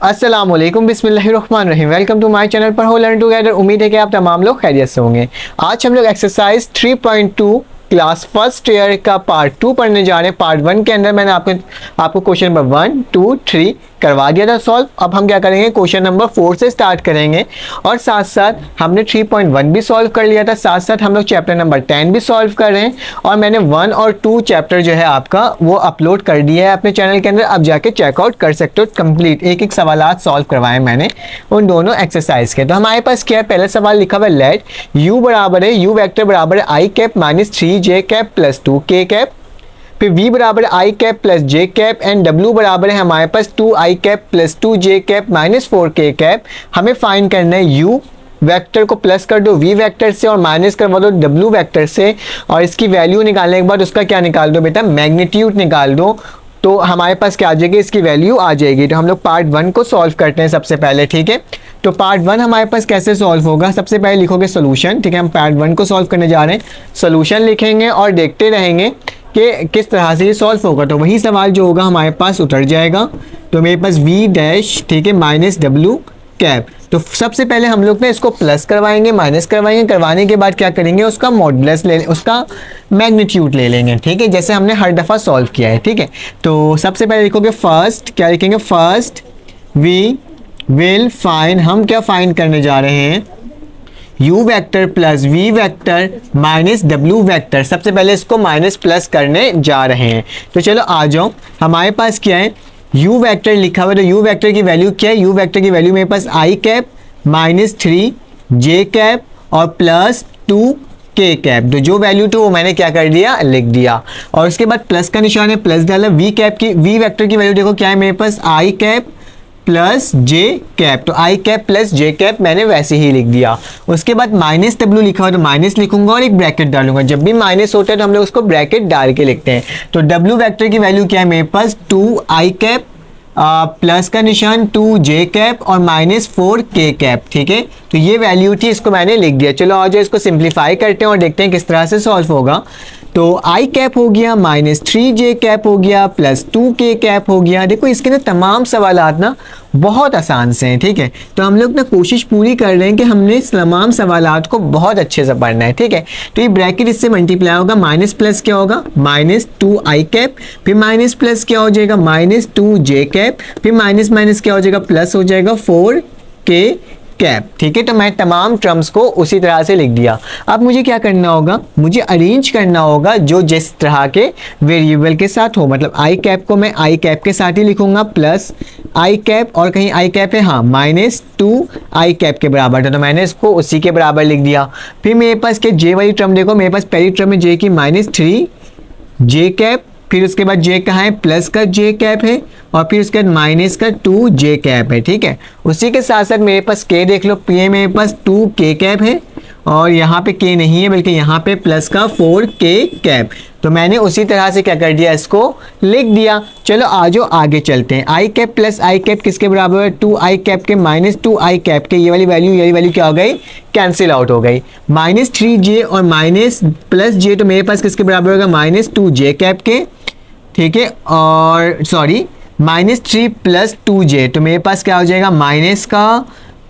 अस्सलामुअलैकुम बिस्मिल्लाहिर्रहमानिर्रहीम। Welcome to my channel पर हो लर्न टुगेदर। उम्मीद है कि आप तमाम लोग खैरियत से होंगे। आज हम लोग एक्सरसाइज 3.2 क्लास फर्स्ट ईयर का पार्ट 2 पढ़ने जा रहे हैं। पार्ट 1 के अंदर मैंने आपको क्वेश्चन नंबर 1, 2, 3 करवा दिया था सॉल्व। अब हम क्या करेंगे, क्वेश्चन नंबर 4 से स्टार्ट करेंगे और साथ साथ हमने 3.1 भी सॉल्व कर लिया था। साथ साथ हम लोग चैप्टर नंबर 10 भी सॉल्व कर रहे हैं और मैंने 1 और 2 चैप्टर जो है आपका वो अपलोड कर दिया है अपने चैनल के अंदर। अब जाके चेकआउट कर सकते हो। कंप्लीट एक एक सवालात सॉल्व करवाए मैंने उन दोनों एक्सरसाइज के। तो हमारे पास क्या है, पहला सवाल लिखा हुआ है लेट u बराबर है, u वेक्टर बराबर है I cap minus 3j cap plus 2k cap. फिर v बराबर I cap plus j cap and w बराबर है हमारे पास 2i cap plus 2j cap minus 4k cap. हमें फाइंड करना है u वेक्टर को प्लस कर दो v वेक्टर से और माइनस करवा दो w वेक्टर से, और इसकी वैल्यू निकालने के बाद उसका क्या निकाल दो बेटा, मैग्नीट्यूड निकाल दो। तो हमारे पास क्या आ जाएगी, इसकी वैल्यू आ जाएगी। तो हम लोग पार्ट 1 को सॉल्व करते हैं सबसे पहले, ठीक है। तो पार्ट 1 हमारे पास कैसे सॉल्व होगा, सबसे पहले लिखोगे सोल्यूशन, ठीक है। हम पार्ट 1 को सॉल्व करने जा रहे हैं, सोल्यूशन लिखेंगे और देखते रहेंगे कि किस तरह से ये सॉल्व होगा। तो वही सवाल जो होगा हमारे पास उतर जाएगा। तो मेरे पास v डैश, ठीक है, माइनस w कैप। तो सबसे पहले हम लोग ना इसको प्लस करवाएंगे, माइनस करवाएंगे, करवाने के बाद क्या करेंगे, उसका मॉडुलस ले, उसका मैग्नीट्यूड ले लेंगे, ठीक है, जैसे हमने हर दफ़ा सॉल्व किया है, ठीक है। तो सबसे पहले लिखोगे फर्स्ट, क्या लिखेंगे, फर्स्ट वी विल फाइंड, हम क्या फाइंड करने जा रहे हैं, u vector plus v vector minus w vector. सबसे पहले इसको माइनस प्लस करने जा रहे हैं। तो चलो आ जाओ, हमारे पास क्या है, u वेक्टर लिखा हुआ है। तो u वेक्टर की वैल्यू क्या है, u वेक्टर की वैल्यू मेरे पास i cap minus 3j cap और प्लस 2k कैप। तो जो वैल्यू तो वो मैंने क्या कर दिया, लिख दिया। और उसके बाद प्लस का निशान है, प्लस डाला। v कैप की, v वेक्टर की वैल्यू देखो क्या है मेरे पास, i cap plus j cap. तो i cap plus j cap मैंने वैसे ही लिख दिया। उसके बाद माइनस w लिखा हुआ, तो माइनस लिखूंगा और एक ब्रैकेट डालूंगा। जब भी माइनस होता है तो हम लोग उसको ब्रैकेट डाल के लिखते हैं। तो w वेक्टर की वैल्यू क्या है मेरे पास, 2i कैप प्लस का निशान 2j कैप और माइनस 4k कैप, ठीक है। तो ये वैल्यू थी, इसको मैंने लिख दिया। चलो आ जाओ, इसको सिंप्लीफाई करते हैं और देखते हैं किस तरह से सॉल्व होगा। तो i कैप हो गया, माइनस 3j कैप हो गया, प्लस 2k कैप हो गया। देखो इसके ना तमाम सवालात ना बहुत आसान से हैं, ठीक है। तो हम लोग ना कोशिश पूरी कर रहे हैं कि हमने इस तमाम सवालात को बहुत अच्छे से पढ़ना है, ठीक है। तो ये ब्रैकेट इससे मल्टीप्लाई होगा, माइनस प्लस क्या होगा, माइनस 2i कैप, फिर माइनस प्लस क्या हो जाएगा, माइनस 2j कैप, फिर माइनस माइनस क्या हो जाएगा, प्लस हो जाएगा 4k कैप, ठीक है। तो मैं तमाम टर्म्स को उसी तरह से लिख दिया। अब मुझे क्या करना होगा, मुझे अरेंज करना होगा जो जिस तरह के वेरिएबल के साथ हो। मतलब आई कैप को मैं आई कैप के साथ ही लिखूंगा, प्लस आई कैप, और कहीं आई कैप है, हाँ, माइनस 2i कैप के बराबर था, तो मैंने इसको उसी के बराबर लिख दिया। फिर मेरे पास क्या, जे वाली टर्म देखो, मेरे पास पहली टर्म है j की माइनस 3j कैप, फिर उसके बाद j कहाँ है, प्लस का j कैप है, और फिर उसके बाद माइनस का 2j कैप है, ठीक है। उसी के साथ साथ मेरे पास k देख लो, p मेरे पास 2k कैप है, और यहाँ पे k नहीं है बल्कि यहाँ पे प्लस का 4k कैप। तो मैंने उसी तरह से क्या कर दिया, इसको लिख दिया। चलो आ जाओ आगे चलते हैं। i cap plus i cap किसके बराबर है, 2i कैप के माइनस 2i कैप के। ये वाली वैल्यू क्या हो गई, कैंसिल आउट हो गई। माइनस 3j और माइनस प्लस j, तो मेरे पास किसके बराबर होगा, माइनस 2j कैप के, ठीक है। और सॉरी, माइनस 3 प्लस 2j, तो मेरे पास क्या हो जाएगा, माइनस का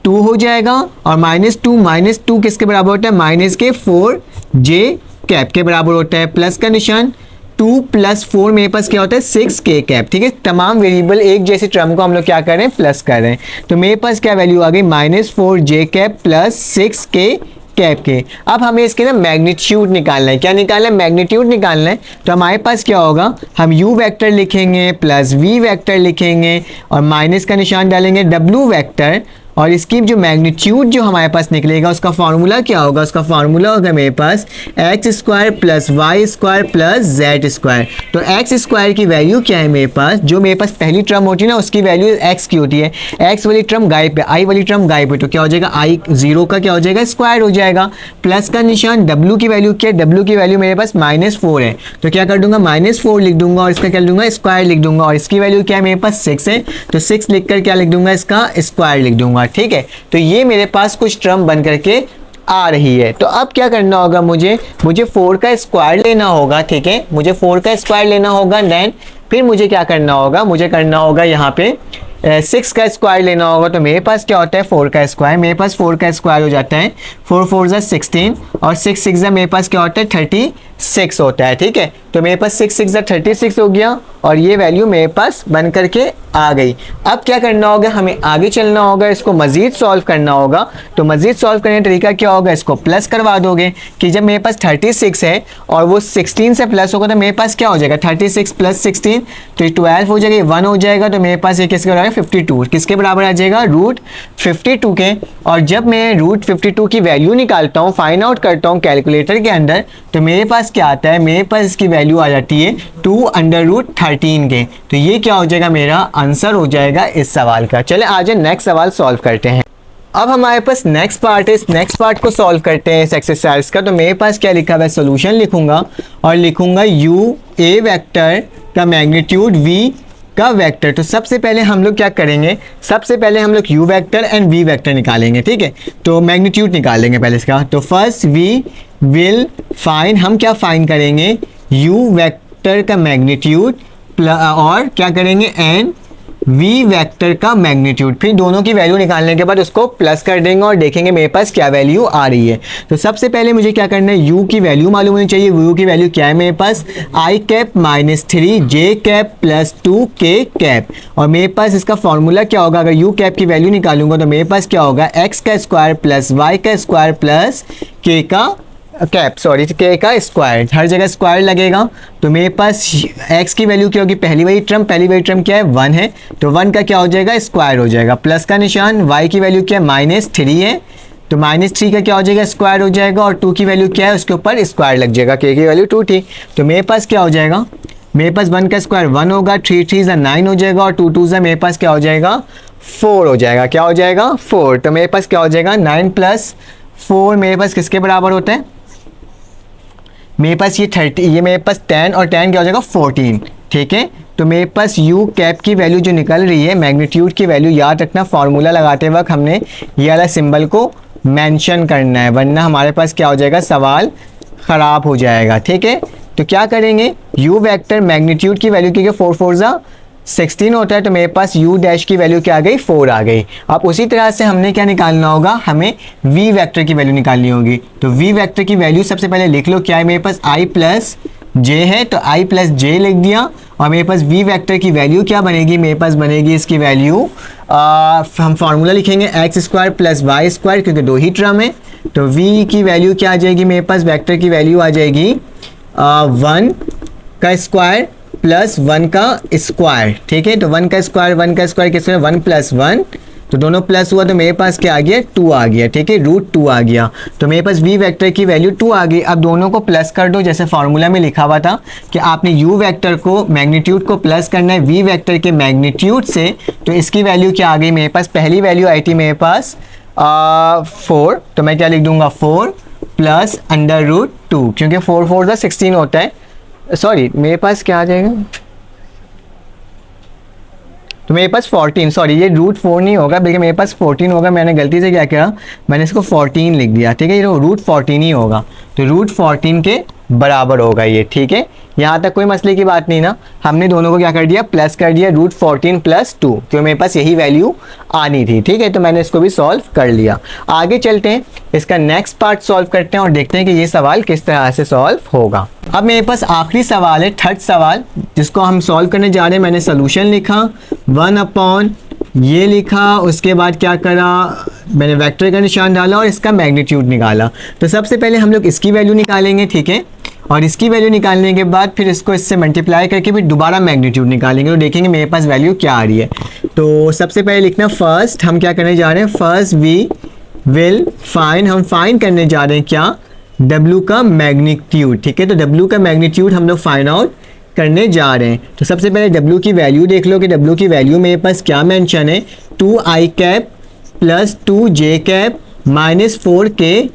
2 हो जाएगा, और माइनस 2 किसके बराबर होता है, माइनस के 4j कैप के बराबर होता है। प्लस का निशान 2 प्लस 4 मेरे पास क्या होता है, 6k कैप, ठीक है। तमाम वेरिएबल एक जैसे टर्म को हम लोग क्या कर रहे हैं, प्लस कर रहे हैं। तो मेरे पास क्या वैल्यू आ गई, minus 4j cap plus 6k cap के। अब हमें इसके ना मैग्नीट्यूड निकालना है। क्या निकालना है, मैग्नीट्यूड निकालना है। तो हमारे पास क्या होगा, हम u वेक्टर लिखेंगे प्लस v वेक्टर लिखेंगे और माइनस का निशान डालेंगे w वेक्टर, और इसकी जो मैग्नीट्यूड जो हमारे पास निकलेगा उसका फार्मूला क्या होगा, उसका फार्मूला होगा मेरे पास X square plus Y square plus Z square. तो एक्स स्क्वायर की वैल्यू क्या है मेरे पास, जो मेरे पास पहली टर्म होती है ना उसकी वैल्यू एक्स की होती है। एक्स वाली टर्म गायब है, आई वाली टर्म गायब है, तो क्या हो जाएगा, आई जीरो का क्या हो जाएगा, स्क्वायर हो जाएगा। प्लस का निशान डब्ल्यू की वैल्यू क्या है, डब्ल्यू की वैल्यू मेरे पास माइनस 4 है, तो क्या कर दूंगा, माइनस 4 लिख दूंगा और इसका क्या लिख दूंगा, स्क्वायर लिख दूंगा। और इसकी वैल्यू क्या है मेरे पास 6 है, तो 6 लिख कर क्या लिख दूंगा, इसका स्क्वायर लिख दूंगा, ठीक है। तो ये मेरे पास कुछ टर्म बन करके आ रही है। तो अब क्या करना होगा, मुझे 4 का स्क्वायर लेना होगा, ठीक है, मुझे 4 का स्क्वायर लेना होगा। देन फिर मुझे क्या करना होगा, मुझे करना होगा यहाँ पे 6 का स्क्वायर लेना होगा तो मेरे पास क्या होता है 4 का स्क्वायर, मेरे पास 4 का स्क्वायर हो जाता है 4 4 ज़ा 16 और 6 6 ज़ा मेरे पास क्या होता है 36 होता है। ठीक है, तो मेरे पास 6 6 ज़ा 36 हो गया और ये वैल्यू मेरे पास बन करके आ गई। अब क्या करना होगा, हमें आगे चलना होगा, इसको मज़ीद सॉल्व करना होगा। तो मज़ीद सॉल्व करने का तरीका क्या होगा, इसको प्लस करवा दोगे कि जब मेरे पास 36 है और वो 16 से प्लस होगा तो मेरे पास क्या हो जाएगा 36 प्लस 16 तो ये 12 हो जाएगा, ये 1 हो जाएगा। तो मेरे पास ये किसके बराबर है 52, किसके बराबर आ जाएगा रूट 52 के। और जब मैं रूट 52 की वैल्यू निकालता हूँ, फाइंड आउट करता हूँ कैलकुलेटर के अंदर, तो मेरे पास क्या आता है, मेरे पास इसकी वैल्यू आ जाती है 2√13 के। तो ये क्या हो जाएगा, मेरा आंसर हो जाएगा इस सवाल का। चले आज नेक्स्ट सवाल सॉल्व करते हैं। अब हमारे पास नेक्स्ट पार्ट है, इस नेक्स्ट पार्ट को सॉल्व करते हैं इस एक्सरसाइज का। तो मेरे पास क्या लिखा हुआ है, सोल्यूशन लिखूंगा और लिखूंगा u a वेक्टर का मैग्नीट्यूड v का वेक्टर। तो सबसे पहले हम लोग क्या करेंगे, सबसे पहले हम लोग u vector and v vector निकालेंगे। ठीक है, तो मैग्नीट्यूड निकालेंगे पहले इसका। तो फर्स्ट v विल फाइंड, हम क्या फाइंड करेंगे u वेक्टर का मैग्नीट्यूड और क्या करेंगे एंड v वेक्टर का मैग्नीट्यूड। फिर दोनों की वैल्यू निकालने के बाद उसको प्लस कर देंगे और देखेंगे मेरे पास क्या वैल्यू आ रही है। तो सबसे पहले मुझे क्या करना है, u की वैल्यू मालूम होनी चाहिए। u की वैल्यू क्या है मेरे पास, i cap minus 3 j cap plus 2 k cap. और मेरे पास इसका फॉर्मूला क्या होगा, अगर u कैप की वैल्यू निकालूंगा तो मेरे पास क्या होगा x का स्क्वायर प्लस y का स्क्वायर प्लस k का कैप, सॉरी के का स्क्वायर, हर जगह स्क्वायर लगेगा। तो मेरे पास x की वैल्यू क्या होगी, पहली वही टर्म क्या है 1 है, तो 1 का क्या हो जाएगा स्क्वायर हो जाएगा, प्लस का निशान। y की वैल्यू क्या है -3 है, तो -3 का क्या हो जाएगा स्क्वायर हो जाएगा और 2 की वैल्यू क्या है उसके ऊपर स्क्वायर लग जाएगा, k की वैल्यू 2 थी। तो मेरे पास क्या हो जाएगा, मेरे पास 1 का स्क्वायर 1 होगा, 3 3 ज़ा 9 हो जाएगा और 2 2 ज़ा मेरे पास क्या हो जाएगा 4 हो जाएगा। क्या हो जाएगा 4। तो मेरे पास क्या हो जाएगा 9 + 4 मेरे पास किसके बराबर होता है, मेरे पास ये 30, ये मेरे पास 10 और 10 क्या हो जाएगा 14। ठीक है, तो मेरे पास u कैप की वैल्यू जो निकल रही है, मैग्नीट्यूड की वैल्यू, याद रखना फॉर्मूला लगाते वक्त हमने ये वाला सिंबल को मेंशन करना है, वरना हमारे पास क्या हो जाएगा सवाल ख़राब हो जाएगा। ठीक है, तो क्या करेंगे u वेक्टर मैग्नीट्यूड की वैल्यू, क्योंकि 4 4 ज़ा 16 होता है, तो मेरे पास u डैश की वैल्यू क्या आ गई 4 आ गई। अब उसी तरह से हमने क्या निकालना होगा, हमें v वेक्टर की वैल्यू निकालनी होगी। तो v वेक्टर की वैल्यू सबसे पहले लिख लो, क्या है मेरे पास i प्लस j है, तो i प्लस j लिख दिया। और मेरे पास v वेक्टर की वैल्यू क्या बनेगी, मेरे पास बनेगी इसकी वैल्यू, हम फार्मूला लिखेंगे x square plus Y square, क्योंकि दो ही टर्म है। तो v की वैल्यू क्या आ जाएगी, मेरे पास वेक्टर की वैल्यू आ जाएगी 1 का स्क्वायर प्लस 1 का स्क्वायर। ठीक है, तो 1 का स्क्वायर किसमें 1 + 1, तो दोनों प्लस हुआ तो मेरे पास क्या आ गया 2 आ गया। ठीक है, √2 आ गया, तो मेरे पास v वेक्टर की वैल्यू 2 आ गई। अब दोनों को प्लस कर दो, जैसे फार्मूला में लिखा हुआ था कि आपने u वेक्टर को मैग्नीट्यूड को प्लस करना है v वेक्टर के मैग्नीट्यूड से। तो इसकी वैल्यू क्या आ गई मेरे पास, पहली वैल्यू आई थी मेरे पास 4, तो मैं क्या लिख दूंगा 4 + √2, क्योंकि 4 4 ज़ा 16 होता है, सॉरी मेरे पास क्या आ जाएगा, तो मेरे पास 14, सॉरी ये √4 नहीं होगा बल्कि मेरे पास 14 होगा। मैंने गलती से क्या किया, मैंने इसको 14 लिख दिया। ठीक है, ये √14 ही होगा, तो √14 के बराबर होगा ये। ठीक है, यहाँ तक कोई मसले की बात नहीं ना, हमने दोनों को क्या कर दिया प्लस कर दिया, √14 + 2, क्योंकि मेरे पास यही वैल्यू आनी थी। ठीक है, तो मैंने इसको भी सॉल्व कर लिया। आगे चलते हैं, इसका नेक्स्ट पार्ट सॉल्व करते हैं और देखते हैं कि ये सवाल किस तरह से सॉल्व होगा। अब मेरे पास आखिरी सवाल है, थर्ड सवाल, जिसको हम सॉल्व करने जा रहे हैं। मैंने सोल्यूशन लिखा 1/ ये लिखा, उसके बाद क्या करा, मैंने वेक्टर का निशान डाला और इसका मैग्नीट्यूड निकाला। तो सबसे पहले हम लोग इसकी वैल्यू निकालेंगे। ठीक है, और इसकी वैल्यू निकालने के बाद फिर इसको इससे मल्टीप्लाई करके फिर दोबारा मैग्नीट्यूड निकालेंगे, तो देखेंगे मेरे पास वैल्यू क्या आ रही है। तो सबसे पहले लिखना, फर्स्ट हम क्या करने जा रहे हैं, फर्स्ट वी विल फाइंड, हम फाइंड करने जा रहे हैं क्या, W का मैग्नीट्यूड। ठीक है, तो W का मैग्नीट्यूड हम लोग फाइंड आउट करने जा रहे हैं। तो सबसे पहले W की वैल्यू देख लो कि W की वैल्यू मेरे पास क्या मेंशन है, 2i cap plus 2j cap -4k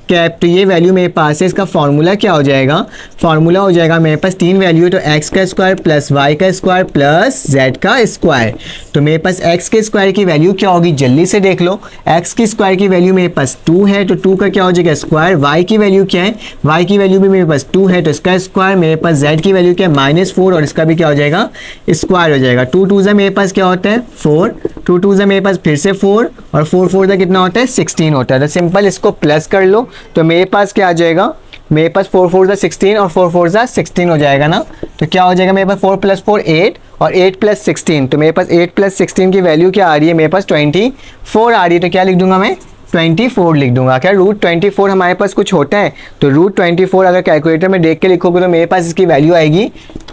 cap, तो ये वैल्यू मेरे पास है। इसका फॉर्मूला क्या हो जाएगा, फॉर्मूला हो जाएगा मेरे पास 3 वैल्यू, तो x का स्क्वायर प्लस y का स्क्वायर प्लस z का स्क्वायर। तो मेरे पास x के स्क्वायर की वैल्यू क्या होगी, जल्दी से देख लो। x की स्क्वायर की वैल्यू मेरे पास 2 है, तो 2 का क्या हो जाएगा स्क्वायर। y की वैल्यू क्या है, y की वैल्यू भी मेरे पास 2 है, तो इसका स्क्वायर। मेरे पास z की वैल्यू क्या है -4, और इसका भी क्या हो जाएगा स्क्वायर हो जाएगा। 2 2 मेरे पास क्या होता है 4, 2 2 मेरे पास फिर से 4, और 4 4 कितना होता है 16 होता है। तो सिंपल इसको प्लस कर लो, तो मेरे पास क्या आ जाएगा, मेरे पास 4 4 16 और 4 4 16 हो जाएगा ना। तो क्या हो जाएगा मेरे पास 4 + 4 8 और 8 + 16, तो मेरे पास 8 + 16 की वैल्यू क्या आ रही है, मेरे पास 24 आ रही है। तो क्या लिख दूंगा मैं 24 लिख दूंगा। क्या √24 हमारे पास कुछ होता है, तो √24 अगर कैलकुलेटर में देख के लिखोगे तो मेरे पास इसकी वैल्यू आएगी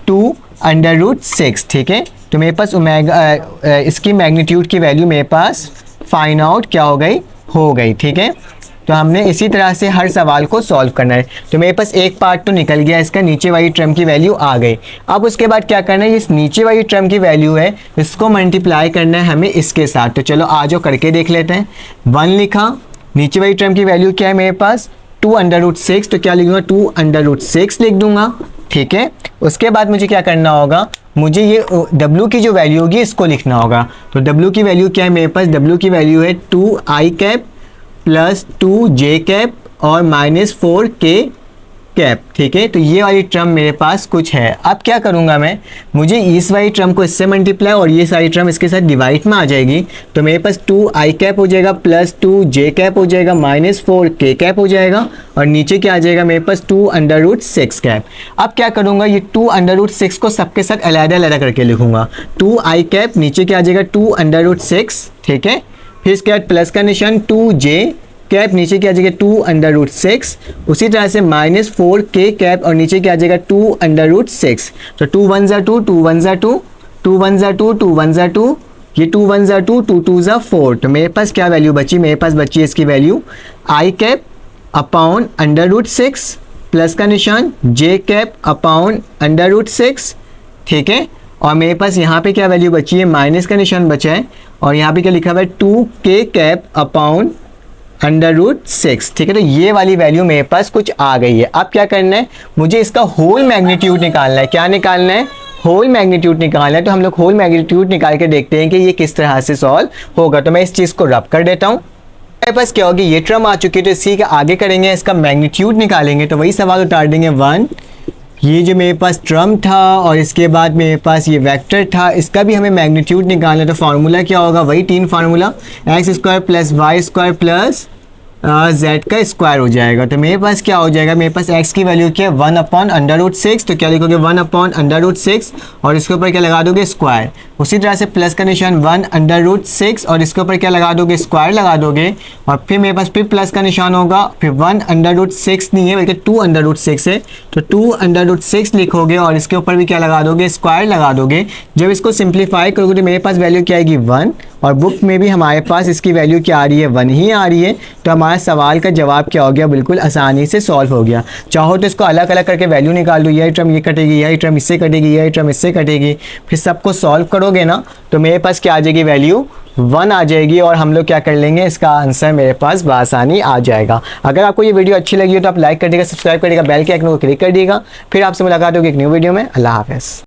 2√6। ठीक है, तो मेरे पास इसकी मैग्नीट्यूड की वैल्यू मेरे पास फाइंड आउट क्या हो गई। ठीक है, तो हमने इसी तरह से हर सवाल को सॉल्व करना है। तो मेरे पास एक पार्ट तो निकल गया, इसका नीचे वाली टर्म की वैल्यू आ गई। अब उसके बाद क्या करना है, इस नीचे वाली टर्म की वैल्यू है, इसको मल्टीप्लाई करना है हमें इसके साथ। तो चलो आज करके देख लेते हैं। 1 लिखा, नीचे वाली टर्म की वैल्यू क्या है मेरे पास 2√6, तो क्या लिखूंगा 2√6 लिख दूंगा। ठीक है, उसके बाद मुझे क्या करना होगा, मुझे ये W की जो वैल्यू होगी इसको लिखना होगा। तो W की वैल्यू क्या है मेरे पास, W की वैल्यू है 2i cap plus 2j cap और -4k कैप। ठीक है, तो ये वाली टर्म मेरे पास कुछ है। अब क्या करूँगा मैं, मुझे इस वाली टर्म को इससे मल्टीप्लाई और ये सारी टर्म इसके साथ डिवाइड में आ जाएगी। तो मेरे पास 2i कैप हो जाएगा प्लस 2j कैप हो जाएगा -4k कैप हो जाएगा, और नीचे क्या आ जाएगा मेरे पास 2√6 कैप। अब क्या करूँगा, ये 2√6 को सबके साथ अलग करके लिखूँगा। 2i कैप नीचे क्या आ जाएगा 2√6। ठीक है, फिर इसके बाद प्लस का निशान 2j कैप, नीचे क्या आ जाएगा 2√6, उसी तरह से -4k कैप और नीचे क्या आ जाएगा 2√6। तो 2 1 ज़ा 2, 2 1 ज़ा 2, 2 1 ज़ा 2, 2 1 ज़ा 2, ये 2 1 ज़ा 2, 2 2 ज़ा 4। तो मेरे पास क्या वैल्यू बची, मेरे पास बची है इसकी value i cap upon √6 plus का निशान j कैप अपॉन √6। ठीक है, और मेरे पास यहाँ पे क्या वैल्यू बची है, माइनस का निशान बचा है, और यहाँ पे क्या लिखा हुआ है 2k कैप अपॉन √6। ठीक है, तो ये वाली वैल्यू मेरे पास कुछ आ गई है। अब क्या करना है, मुझे इसका होल मैग्नीट्यूड निकालना है। क्या निकालना है, होल मैग्नीट्यूड निकालना है। तो हम लोग होल मैग्नीट्यूड निकाल के देखते हैं कि ये किस तरह से सॉल्व होगा। तो मैं इस चीज़ को रब कर देता हूँ। मेरे पास क्या होगी, ये टर्म आ चुकी है, तो इसी के आगे करेंगे, इसका मैग्नीट्यूड निकालेंगे। तो वही सवाल उतार देंगे 1, ये जो मेरे पास टर्म था और इसके बाद मेरे पास ये वेक्टर था, इसका भी हमें मैग्नीट्यूड निकालना है। तो फार्मूला क्या होगा, वही 3 formula, x² plus y² plus z का स्क्वायर हो जाएगा। तो मेरे पास क्या हो जाएगा, मेरे पास x की वैल्यू क्या है 1/√6, तो क्या लिखोगे 1/√6 और इसके ऊपर क्या लगा दोगे स्क्वायर। उसी तरह से प्लस का निशान 1/√6 और इसके ऊपर क्या लगा दोगे स्क्वायर लगा दोगे, और फिर मेरे पास फिर प्लस का निशान होगा, फिर 1/√6 नहीं है बल्कि 2/√6 है, तो 2/√6 लिखोगे और इसके ऊपर भी क्या लगा दोगे स्क्वायर लगा दोगे। जब इसको सिंप्लीफाई करोगे तो मेरे पास वैल्यू क्या आएगी 1, और बुक में भी हमारे पास इसकी वैल्यू क्या आ रही है 1 ही आ रही है। तो हमारा सवाल का जवाब क्या हो गया, बिल्कुल आसानी से सॉल्व हो गया। चाहो तो इसको अलग अलग करके वैल्यू निकाल दो, यही टर्म ये कटेगी, यही टर्म इससे कटेगी, यही टर्म इससे कटेगी, फिर सबको सॉल्व करोगे ना तो मेरे पास क्या आ जाएगी वैल्यू 1 आ जाएगी, और हम लोग क्या कर लेंगे, इसका आंसर मेरे पास बआसानी आ जाएगा। अगर आपको ये वीडियो अच्छी लगी हो तो आप लाइक कर दीजिएगा, सब्सक्राइब करिएगा, बेल के आइकन को क्लिक कर दीजिएगा। फिर आपसे मुलाकात होगी एक न्यू वीडियो में। अल्लाह हाफ़िज़।